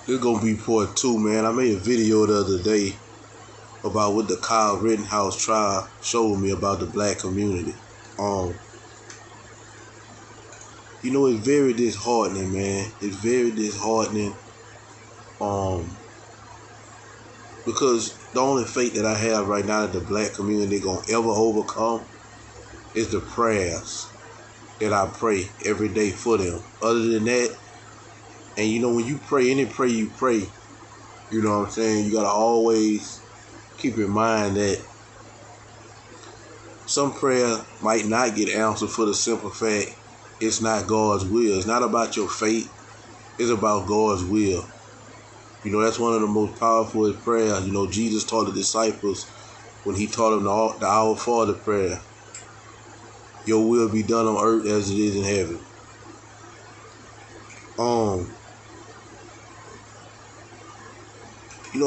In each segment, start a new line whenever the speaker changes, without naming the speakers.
This gonna be part 2, man. I made a video the other day about what the Kyle Rittenhouse trial showed me about the black community. It's very disheartening, man. It's very disheartening. Because the only faith that I have right now that the black community gonna ever overcome is the prayers that I pray every day for them. Other than that, and when you pray, any prayer you pray, you know what I'm saying, you gotta always keep in mind that some prayer might not get answered for the simple fact it's not God's will. It's not about your faith, it's about God's will. That's one of the most powerful prayers. Jesus taught the disciples when he taught them the Our Father prayer. Your will be done on earth as it is in heaven.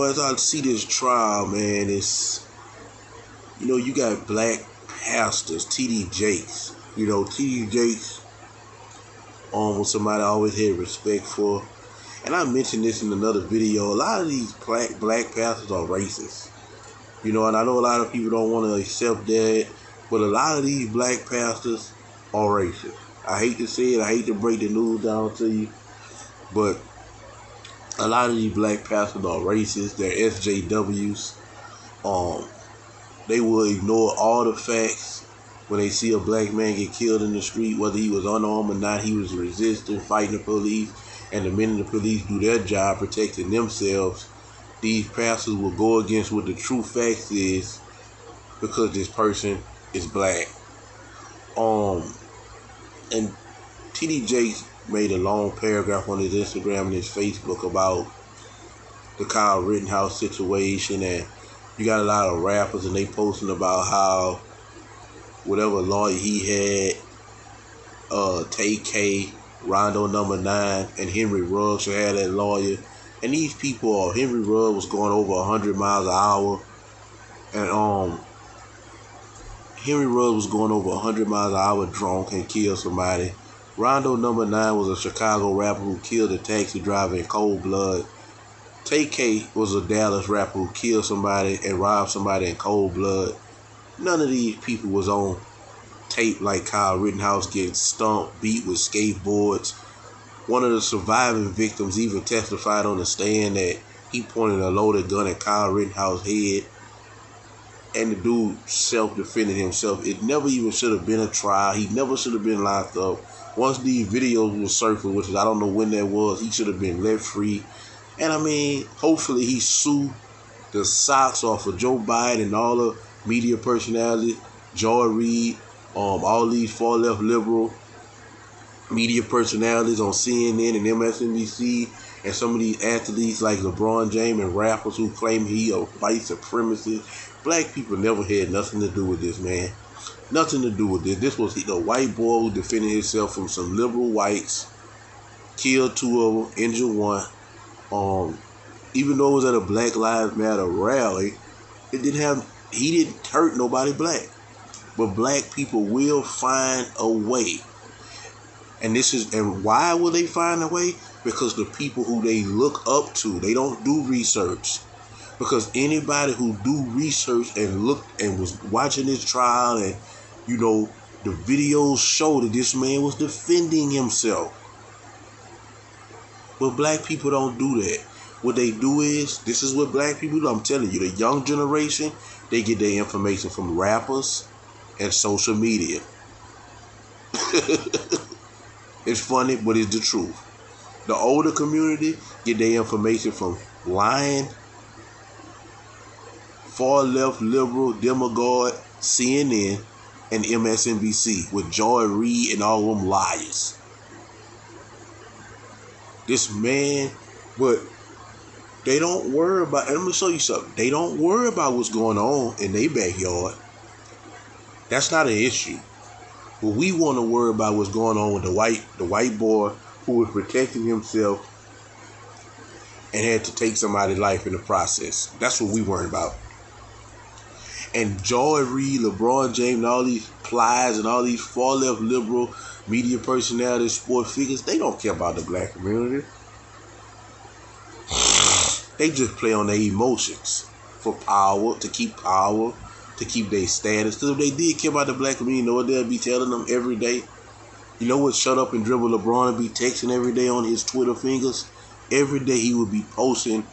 As I see this trial, man, you got black pastors, T.D. Jakes. T.D. Jakes was somebody I always had respect for. And I mentioned this in another video. A lot of these black pastors are racist. And I know a lot of people don't want to accept that, but a lot of these black pastors are racist. I hate to say it. I hate to break the news down to you, but a lot of these black pastors are racist. They're SJWs. They will ignore all the facts when they see a black man get killed in the street, whether he was unarmed or not. He was resisting, fighting the police. And the minute the police do their job protecting themselves, these pastors will go against what the true facts is because this person is black. And T.D. Jakes made a long paragraph on his Instagram and his Facebook about the Kyle Rittenhouse situation, and you got a lot of rappers and they posting about how whatever lawyer he had, K, Rondo number 9, and Henry Ruggs should have that lawyer. And these people Henry Ruggs was going over 100 miles an hour. And Henry Ruggs was going over 100 miles an hour drunk and killed somebody. Rondo number 9 was a Chicago rapper who killed a taxi driver in cold blood. K was a Dallas rapper who killed somebody and robbed somebody in cold blood. None of these people was on tape like Kyle Rittenhouse getting stumped, beat with skateboards. One of the surviving victims even testified on the stand that he pointed a loaded gun at Kyle Rittenhouse's head, and the dude self-defended himself. It never even should have been a trial. He never should have been locked up. Once these videos were surfaced, which is I don't know when that was, he should have been left free. And hopefully he sued the socks off of Joe Biden and all the media personalities, Joy Reid, all these far left liberal media personalities on CNN and MSNBC, and some of these athletes like Lebron James and rappers who claim he a white supremacist. Black people never had nothing to do with this, man. Nothing to do with this. This was the white boy who defended himself from some liberal whites, killed 2 of them, injured 1. Even though it was at a Black Lives Matter rally, he didn't hurt nobody black. But black people will find a way. And why will they find a way? Because the people who they look up to, they don't do research. Because anybody who do research and looked and was watching this trial, and the videos show that this man was defending himself. But black people don't do that. What they do is, this is what black people do. I'm telling you, the young generation, they get their information from rappers and social media. It's funny, but it's the truth. The older community get their information from lying, far left liberal demagogue CNN and MSNBC with Joy Reid and all them liars. This man, but they don't worry about, and I'm going to show you something. They don't worry about what's going on in their backyard. That's not an issue. But we want to worry about what's going on with the white boy who was protecting himself and had to take somebody's life in the process. That's what we worry about. And Joy Reid, LeBron James, and all these plies and all these far left liberal media personalities, sport figures, they don't care about the black community. They just play on their emotions for power, to keep power, to keep their status. Because if they did care about the black community, you know what they'll be telling them every day? You know what Shut Up and Dribble Lebron would be texting every day on his Twitter fingers? Every day he would be posting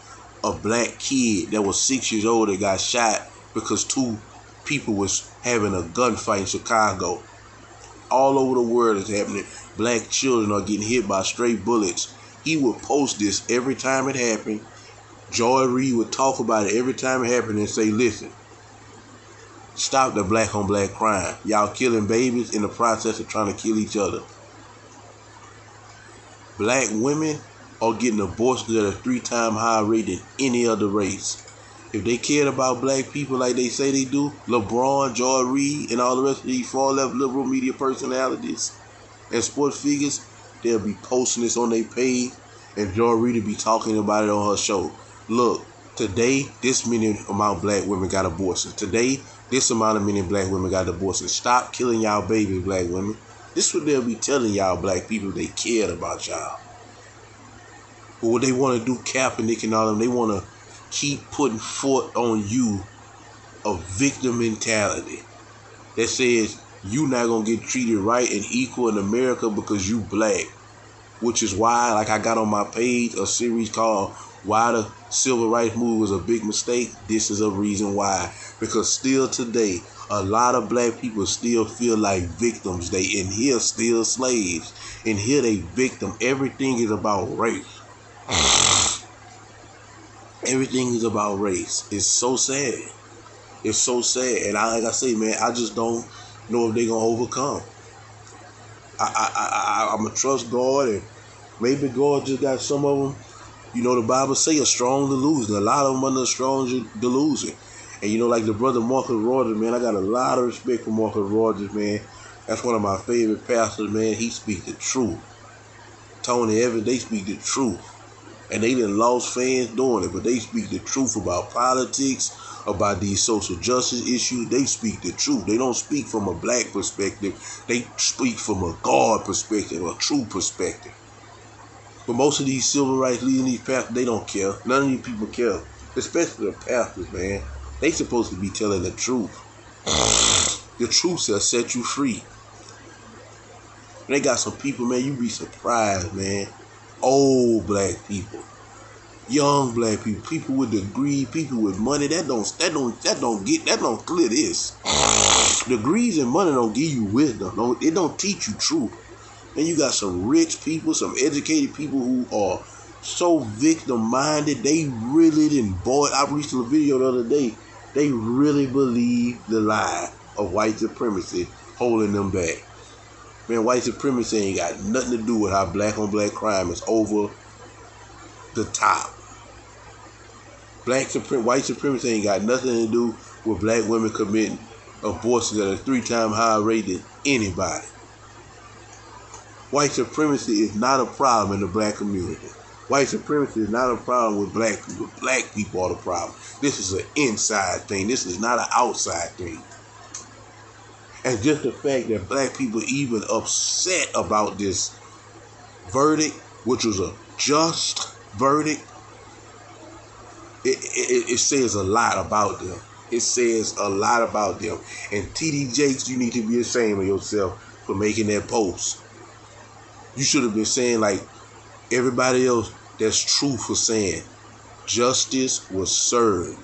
a black kid that was 6 years old that got shot because two people was having a gunfight in Chicago. All over the world is happening. Black children are getting hit by stray bullets. He would post this every time it happened. Joy Reid would talk about it every time it happened and say, listen, stop the black on black crime. Y'all killing babies in the process of trying to kill each other. Black women are getting abortions at a 3-time higher rate than any other race. If they cared about black people like they say they do, Lebron, Joy Reid, and all the rest of these far-left liberal media personalities and sports figures, they'll be posting this on their page, and Joy Reid will be talking about it on her show. Look, today, this many amount of black women got abortions. Today, this amount of many black women got abortions. Stop killing y'all babies, black women. This is what they'll be telling y'all black people if they cared about y'all. But what they want to do, Kaepernick and all them, they want to keep putting forth on you a victim mentality that says you not going to get treated right and equal in America because you black. Which is why, like I got on my page, a series called Why the Civil Rights Movement Was a Big Mistake. This is a reason why. Because still today, a lot of black people still feel like victims. They in here still slaves. In here they victim. Everything is about race. Everything is about race. It's so sad. It's so sad. And like I say, man, I just don't know if they're going to overcome. I'm going to trust God, and maybe God just got some of them. You know, the Bible say a strong delusion. A lot of them under a strong delusion. And you know, like the brother Marcus Rogers, man, I got a lot of respect for Marcus Rogers, man. That's one of my favorite pastors, man. He speaks the truth. Tony Evans, they speak the truth. And they done lost fans doing it, but they speak the truth about politics, about these social justice issues. They speak the truth. They don't speak from a black perspective. They speak from a God perspective, a true perspective. But most of these civil rights leading these pastors, they don't care. None of these people care. Especially the pastors, man. They supposed to be telling the truth. The truth shall set you free. They got some people, man, you be surprised, man. Old black people, young black people, people with degrees, people with money. That don't clear this. Degrees and money don't give you wisdom. It don't teach you truth. And you got some rich people, some educated people who are so victim-minded. They really didn't. Boy, I reached a video the other day. They really believe the lie of white supremacy holding them back. Man, white supremacy ain't got nothing to do with how black on black crime is over the top. White supremacy ain't got nothing to do with black women committing abortions at a 3-time higher rate than anybody. White supremacy is not a problem in the black community. White supremacy is not a problem with black people. Black people are the problem. This is an inside thing. This is not an outside thing. And just the fact that black people even upset about this verdict, which was a just verdict, it says a lot about them. It says a lot about them. And TD Jakes, you need to be ashamed of yourself for making that post. You should have been saying, like everybody else that's true, for saying justice was served.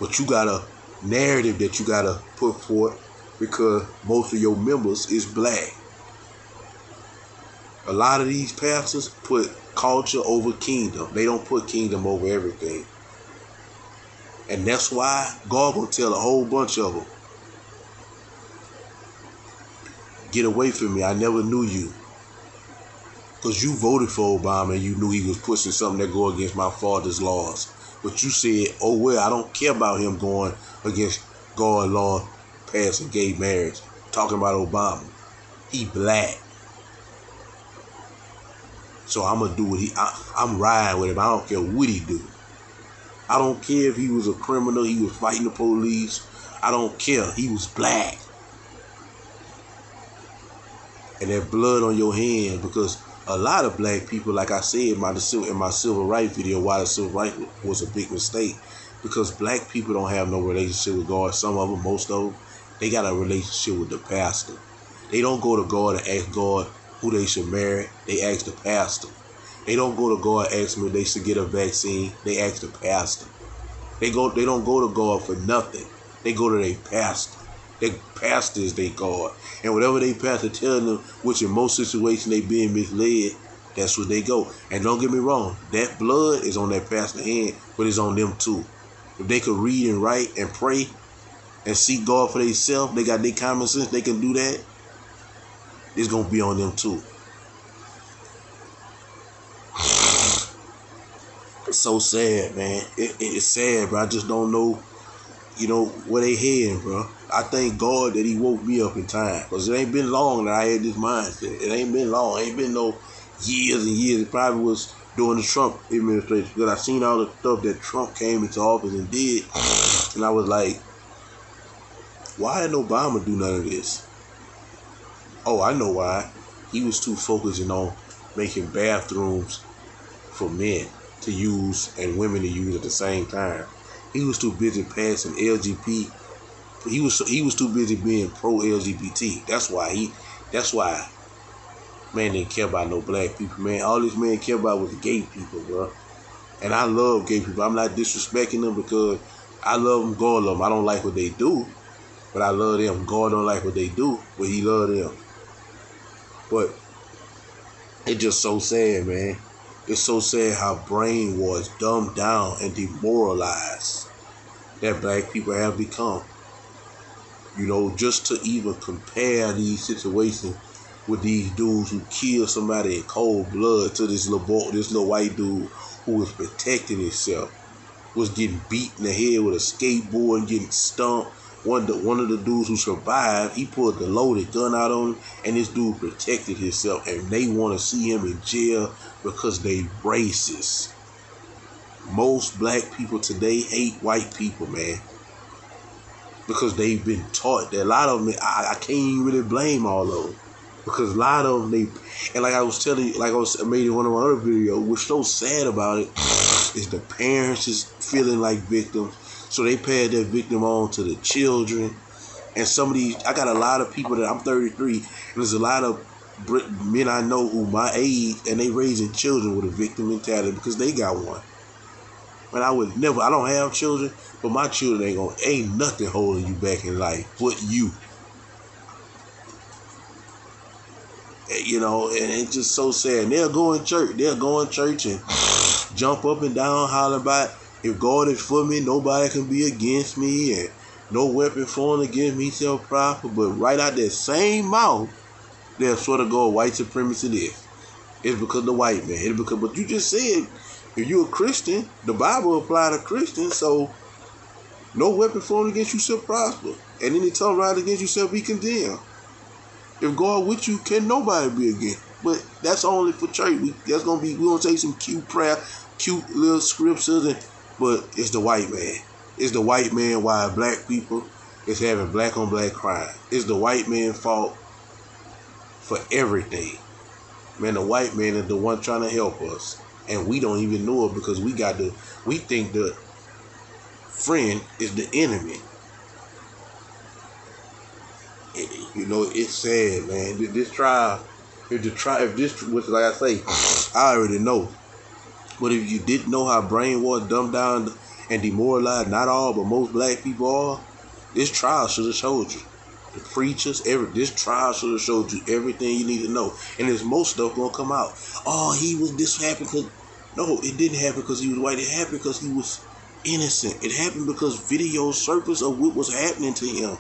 But you got a narrative that you got to put forth because most of your members is black. A lot of these pastors put culture over kingdom. They don't put kingdom over everything. And that's why God will tell a whole bunch of them, get away from me, I never knew you. Because you voted for Obama and you knew he was pushing something that go against my father's laws. But you said, oh well, I don't care about him going against God's law, passing gay marriage. Talking about Obama. He black. So I'm going to do what I'm riding with him. I don't care what he do. I don't care if he was a criminal, he was fighting the police. I don't care. He was black. And that blood on your hand, because a lot of black people, like I said in my civil rights video, why the civil rights was a big mistake, because black people don't have no relationship with God. Some of them, most of them, they got a relationship with the pastor. They don't go to God and ask God who they should marry. They ask the pastor. They don't go to God and ask them if they should get a vaccine. They ask the pastor. They don't go to God for nothing. They go to their pastor. Their pastor is their God. And whatever they pastor telling them, which in most situations they being misled, that's what they go. And don't get me wrong, that blood is on that pastor's hand, but it's on them too. If they could read and write and pray and seek God for themselves, they got their common sense, they can do that, it's going to be on them too. It's so sad, man. It's sad, bro. I just don't know, where they heading, bro. I thank God that he woke me up in time, because it ain't been long that I had this mindset. It ain't been long. It ain't been no years and years. It probably was during the Trump administration, because I seen all the stuff that Trump came into office and did, and I was like, why didn't Obama do none of this? Oh, I know why. He was too focusing on making bathrooms for men to use and women to use at the same time. He was too busy passing LGBT. He was too busy being pro-LGBT. That's why man didn't care about no black people, man. All this man cared about was the gay people, bro. And I love gay people. I'm not disrespecting them, because I love them, God love them. I don't like what they do, but I love them. God don't like what they do, but he love them. But it's just so sad, man. It's so sad how brainwashed, dumbed down, and demoralized that black people have become. Just to even compare these situations with these dudes who killed somebody in cold blood, to this little white dude who was protecting himself, was getting beat in the head with a skateboard and getting stumped. One of the dudes who survived, he pulled the loaded gun out on him, and this dude protected himself, and they want to see him in jail because they racist. Most black people today hate white people, man, because they've been taught that. A lot of them, I can't even really blame all of them, because a lot of them, and like I was telling you, like I made in one of my other videos, what's so sad about it is the parents is feeling like victims, so they pass that victim on to the children. And some of these, I got a lot of people that, I'm 33, and there's a lot of men I know who my age, and they raising children with a victim mentality because they got one. And I don't have children, but my children ain't nothing holding you back in life but you. And it's just so sad. And they'll go in church and jump up and down, holler about, if God is for me, nobody can be against me, and no weapon formed against me shall prosper. But right out that same mouth, they'll sort of go, white supremacy this. It's because of the white man. But you just said, if you're a Christian, the Bible applies to Christians, so no weapon formed against you shall prosper, and any tongue rise against you shall be condemned. If God with you, can nobody be against? But that's only for church. We're gonna say some cute prayer, cute little scriptures, but it's the white man. It's the white man why black people is having black on black crime. It's the white man's fault for everything. Man, the white man is the one trying to help us, and we don't even know it, because we think the friend is the enemy. It's sad, man. This trial, if this was, like I say, I already know. But if you didn't know how brainwashed, dumbed down, and demoralized, not all, but most black people are, this trial should have showed you. The preachers, this trial should have showed you everything you need to know. And there's most stuff gonna come out. Oh, this happened because, no, it didn't happen because he was white. It happened because he was innocent. It happened because videos surfaced of what was happening to him.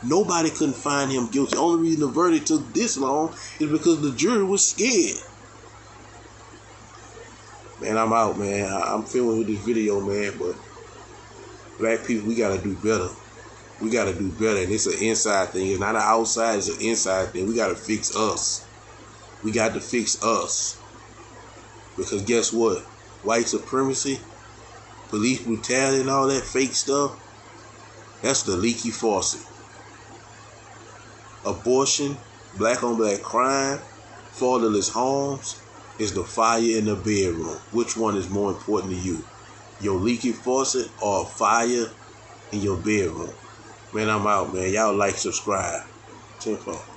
Nobody couldn't find him guilty. The only reason the verdict took this long is because the jury was scared. Man, I'm out, man. I'm filming with this video, man, but black people, we gotta do better. We gotta do better, and it's an inside thing. It's not an outside, it's an inside thing. We gotta fix us. We got to fix us. Because guess what? White supremacy, police brutality, and all that fake stuff, that's the leaky faucet. Abortion, black on black crime, fatherless homes, is the fire in the bedroom. Which one is more important to you? Your leaky faucet or fire in your bedroom? Man, I'm out, man. Y'all like, subscribe. 10-4.